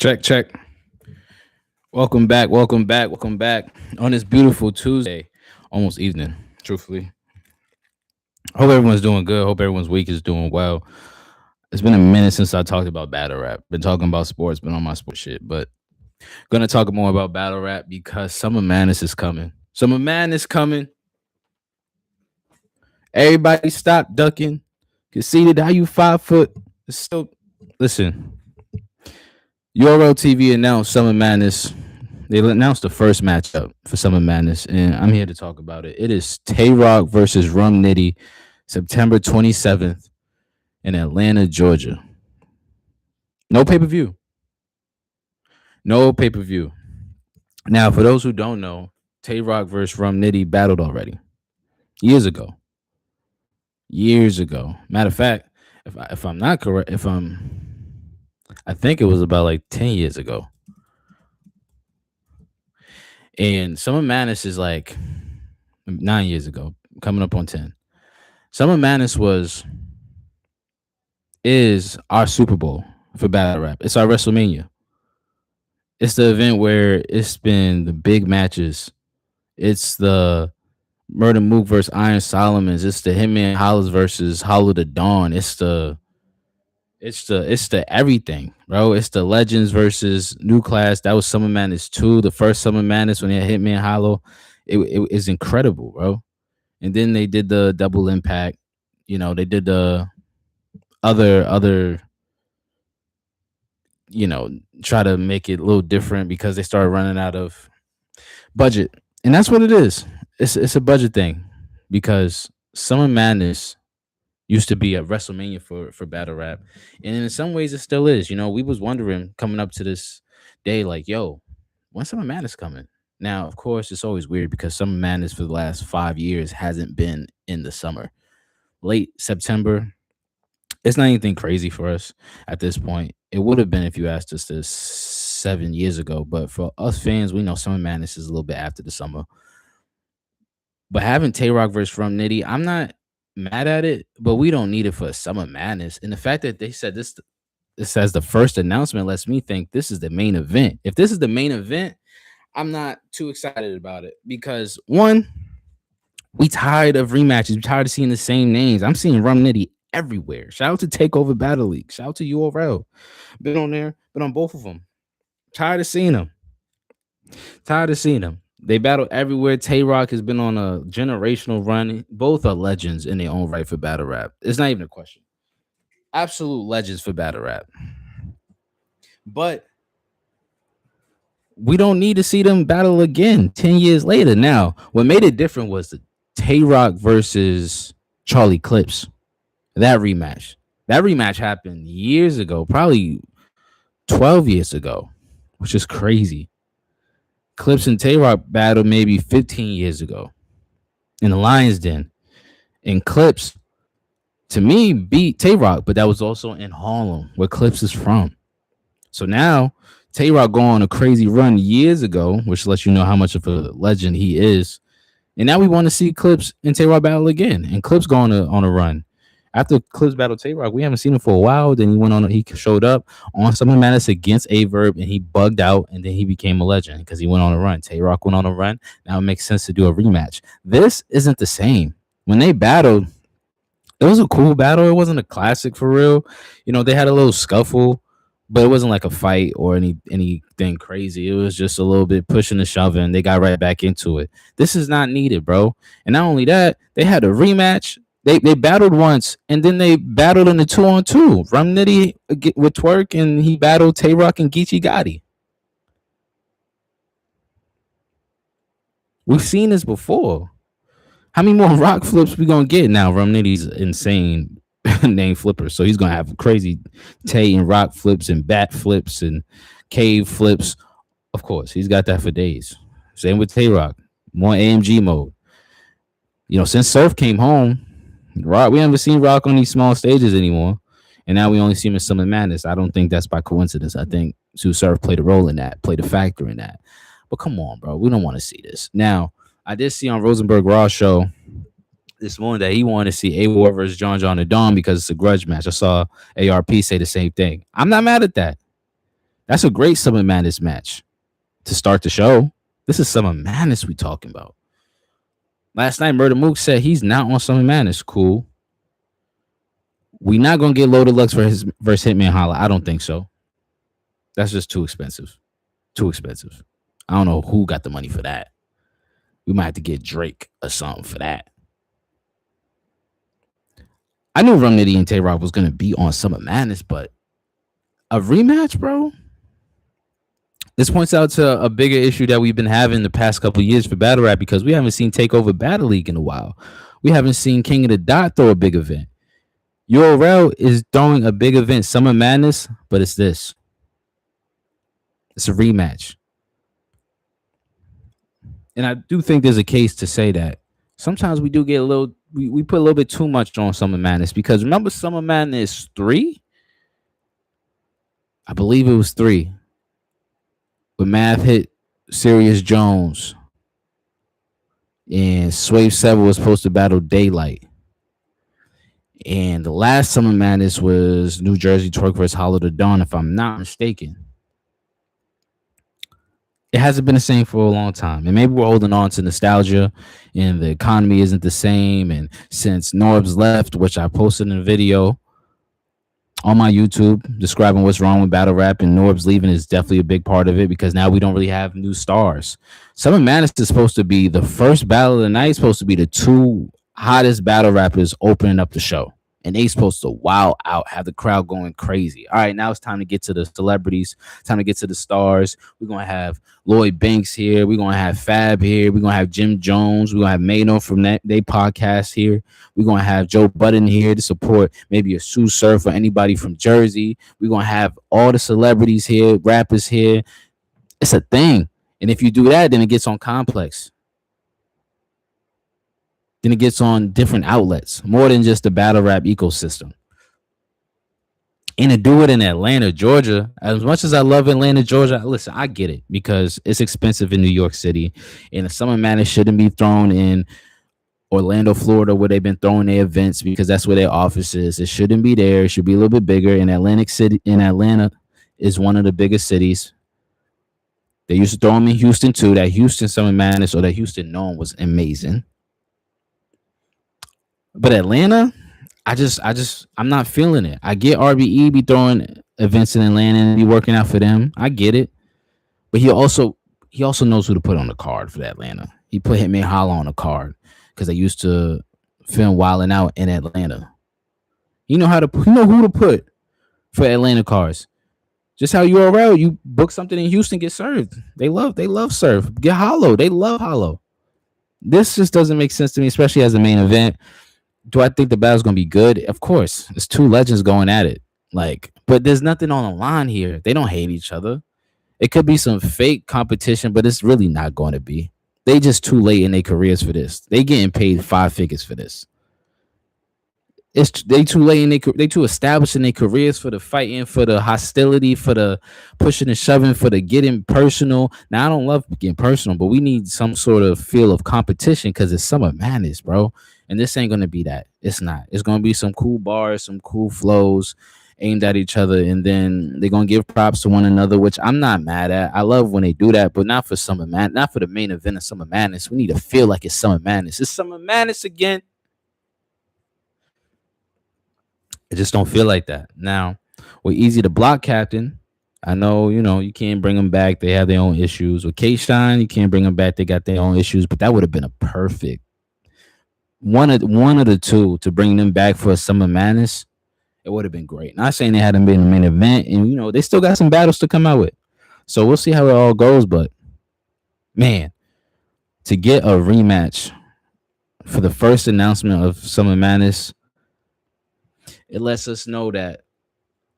Check, check. Welcome back, welcome back, welcome back on this beautiful Tuesday, almost evening, truthfully. Hope everyone's doing good. Hope everyone's week is doing well. It's been a minute since I talked about battle rap. Been talking about sports, been on my sports shit, but gonna talk more about battle rap because Summer Madness is coming. Summer Madness coming. Everybody stop ducking. Conceded how you 5 foot. It's still listen. URL TV announced Summer Madness. They announced the first matchup for Summer Madness, and I'm here to talk about it. It is Tay Rock versus Rum Nitty, September 27th in Atlanta, Georgia. No pay per view. No pay per view. Now, for those who don't know, Tay Rock versus Rum Nitty battled already years ago. Years ago. Matter of fact, if I'm not correct, I think it was about like 10 years ago. And Summer Madness is like 9 years ago, coming up on 10. Summer Madness is our Super Bowl for battle rap. It's our WrestleMania. It's the event where it's been the big matches. It's the Murder Mook versus Iron Solomons. It's the Hitman Hollis versus Hollow the Dawn. It's the everything, bro. It's the Legends versus New Class. That was Summer Madness 2. The first Summer Madness when they had Hitman Hollow. It is incredible, bro. And then they did the double impact. They did the other try to make it a little different because they started running out of budget. And that's what it is. It's a budget thing because Summer Madness used to be a WrestleMania for battle rap. And in some ways it still is. We was wondering coming up to this day, like, yo, when's Summer Madness coming? Now, of course, it's always weird because Summer Madness for the last 5 years hasn't been in the summer. Late September, it's not anything crazy for us at this point. It would have been if you asked us this 7 years ago, but for us fans, we know Summer Madness is a little bit after the summer. But having Tay Rock versus Rum Nitty, I'm not mad at it, but we don't need it for Summer Madness. And the fact that they said this as the first announcement lets me think this is the main event. If this is the main event, I'm not too excited about it because one, we tired of rematches. We tired of seeing the same names. I'm seeing Rum Nitty everywhere. Shout out to Takeover Battle League. Shout out to URL. Been on there, been on both of them. Tired of seeing them. Tired of seeing them. They battle everywhere. Tay Rock has been on a generational run. Both are legends in their own right for battle rap. It's not even a question. Absolute legends for battle rap. But we don't need to see them battle again 10 years later. Now, what made it different was the Tay Rock versus Charlie Clips. That rematch. That rematch happened years ago, probably 12 years ago, which is crazy. Clips and Tay Rock battled maybe 15 years ago in the Lions Den. And Clips, to me, beat Tay Rock, but that was also in Harlem, where Clips is from. So now Tay Rock going on a crazy run years ago, which lets you know how much of a legend he is. And now we want to see Clips and Tay Rock battle again. And Clips going on a run. After Clips battled Tay Rock, we haven't seen him for a while. Then he showed up on Summer Madness against Averb and he bugged out and then he became a legend because he went on a run. Tay Rock went on a run. Now it makes sense to do a rematch. This isn't the same. When they battled, it was a cool battle. It wasn't a classic for real. They had a little scuffle, but it wasn't like a fight or anything crazy. It was just a little bit pushing and shoving. They got right back into it. This is not needed, bro. And not only that, they had a rematch. They battled once, and then they battled in the 2-on-2. Rum Nitty with Twerk, and he battled Tay Rock and Geechee Gotti. We've seen this before. How many more rock flips we gonna get now? Rum Nitty's insane name flipper, so he's gonna have crazy Tay and rock flips and bat flips and cave flips. Of course, he's got that for days. Same with Tay Rock, more AMG mode. Since Surf came home, Rock, we haven't seen Rock on these small stages anymore, and now we only see him in Summer Madness. I don't think that's by coincidence. I think Sue Surf played a role in that, played a factor in that. But come on, bro, we don't want to see this. Now, I did see on Rosenberg Raw show this morning that he wanted to see A War versus John and Dawn because it's a grudge match. I saw ARP say the same thing. I'm not mad at that. That's a great Summer Madness match to start the show. This is Summer Madness we talking about. Last night, Murder Mook said he's not on Summer Madness. Cool. We not gonna get Loaded Lux versus Hitman Holla. I don't think so. That's just too expensive. Too expensive. I don't know who got the money for that. We might have to get Drake or something for that. I knew Rum Nitty and Tay Rock was gonna be on Summer Madness, but a rematch, bro. This points out to a bigger issue that we've been having the past couple of years for battle rap because we haven't seen Takeover Battle League in a while. We haven't seen King of the Dot throw a big event. URL is throwing a big event, Summer Madness, but it's this. It's a rematch. And I do think there's a case to say that sometimes we do get a little, we put a little bit too much on Summer Madness because remember Summer Madness 3? I believe it was 3. But Math hit Sirius Jones and Swave 7 was supposed to battle Daylight. And the last Summer Madness was New Jersey Twerk versus Hollow the Dawn, if I'm not mistaken. It hasn't been the same for a long time. And maybe we're holding on to nostalgia and the economy isn't the same. And since Norbs left, which I posted in a video on my YouTube describing what's wrong with battle rap, and Norbs leaving is definitely a big part of it because now we don't really have new stars. Summer Madness is supposed to be the first battle of the night, supposed to be the two hottest battle rappers opening up the show. And they supposed to wow out, have the crowd going crazy. All right, now it's time to get to the celebrities. Time to get to the stars. We're going to have Lloyd Banks here. We're going to have Fab here. We're going to have Jim Jones. We're going to have Mano from they podcast here. We're going to have Joe Budden here to support maybe a Sue Surf or anybody from Jersey. We're going to have all the celebrities here, rappers here. It's a thing. And if you do that, then it gets on Complex. Then it gets on different outlets, more than just the battle rap ecosystem. And to do it in Atlanta, Georgia, as much as I love Atlanta, Georgia, listen, I get it because it's expensive in New York City. And the Summer Madness shouldn't be thrown in Orlando, Florida, where they've been throwing their events because that's where their office is. It shouldn't be there. It should be a little bit bigger. In Atlanta is one of the biggest cities. They used to throw them in Houston too. That Houston Summer Madness or that Houston Gnome was amazing. But Atlanta, I'm not feeling it. I get RBE be throwing events in Atlanta and be working out for them. I get it. But he also knows who to put on the card for Atlanta. He put Hitman Holla on the card because they used to film Wildin' Out in Atlanta. You know who to put for Atlanta cards. Just how URL, you book something in Houston, get served. They love serve. Get Hollow. They love Hollow. This just doesn't make sense to me, especially as the main event. Do I think the battle's gonna be good? Of course. It's two legends going at it. But there's nothing on the line here. They don't hate each other. It could be some fake competition, but it's really not going to be. They just too late in their careers for this. They getting paid 5 figures for this. They too late in they too established in their careers for the fighting, for the hostility, for the pushing and shoving, for the getting personal. Now I don't love getting personal, but we need some sort of feel of competition because it's Summer Madness, bro. And this ain't gonna be that. It's not. It's gonna be some cool bars, some cool flows aimed at each other, and then they're gonna give props to one another, which I'm not mad at. I love when they do that, but not for Summer Madness, not for the main event of Summer Madness. We need to feel like it's Summer Madness. It's Summer Madness again. It just don't feel like that. Now, with Easy the Block Captain, I know, you can't bring them back. They have their own issues. With K-Shine, you can't bring them back. They got their own issues, but that would have been a perfect one of the two to bring them back for a Summer Madness. It would have been great. Not saying they hadn't been in the main event, and they still got some battles to come out with. So we'll see how it all goes. But man, to get a rematch for the first announcement of Summer Madness, it lets us know that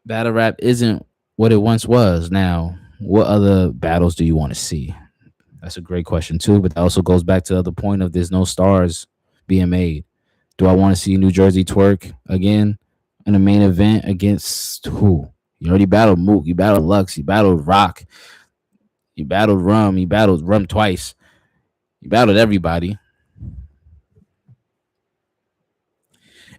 battle rap isn't what it once was. Now, what other battles do you want to see? That's a great question too, but that also goes back to the other point of there's no stars being made. Do I want to see New Jersey Twerk again in the main event against who? You already battled Mook, you battled Lux, you battled Rock, you battled Rum twice, you battled everybody.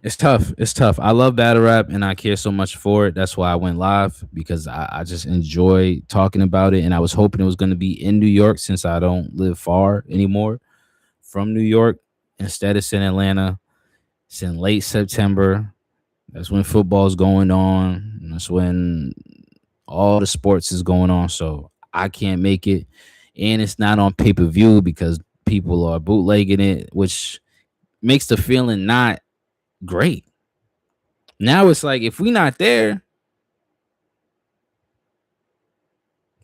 It's tough. It's tough. I love battle rap and I care so much for it. That's why I went live because I just enjoy talking about it. And I was hoping it was going to be in New York since I don't live far anymore from New York. Instead, it's in Atlanta. It's in late September. That's when football's going on. That's when all the sports is going on. So I can't make it. And it's not on pay per view because people are bootlegging it, which makes the feeling not great. Now it's like if we not there,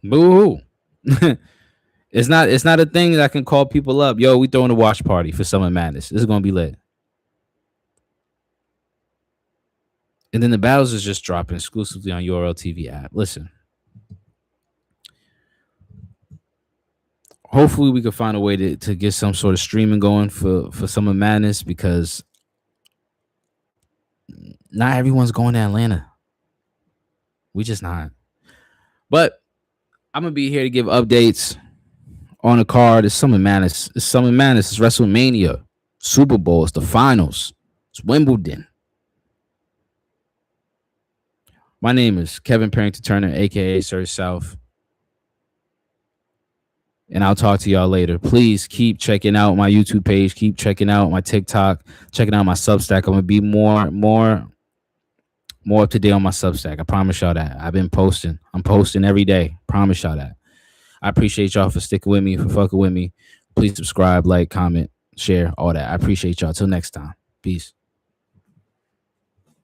boo hoo. It's not a thing that I can call people up. Yo, we throwing a watch party for Summer Madness. This is gonna be lit. And then the battles is just dropping exclusively on URL TV app. Listen, hopefully we can find a way to get some sort of streaming going for Summer Madness because not everyone's going to Atlanta. We just not. But I'm gonna be here to give updates on the card. It's Summer Madness. It's Summer Madness. It's WrestleMania, Super Bowl. It's the finals. It's Wimbledon. My name is Kevin Parrington Turner, aka Sir South. And I'll talk to y'all later. Please keep checking out my YouTube page. Keep checking out my TikTok. Checking out my Substack. I'm gonna be more up to date on my Substack. I promise y'all that. I've been posting. I'm posting every day. Promise y'all that. I appreciate y'all for sticking with me, for fucking with me. Please subscribe, like, comment, share, all that. I appreciate y'all. Till next time. Peace.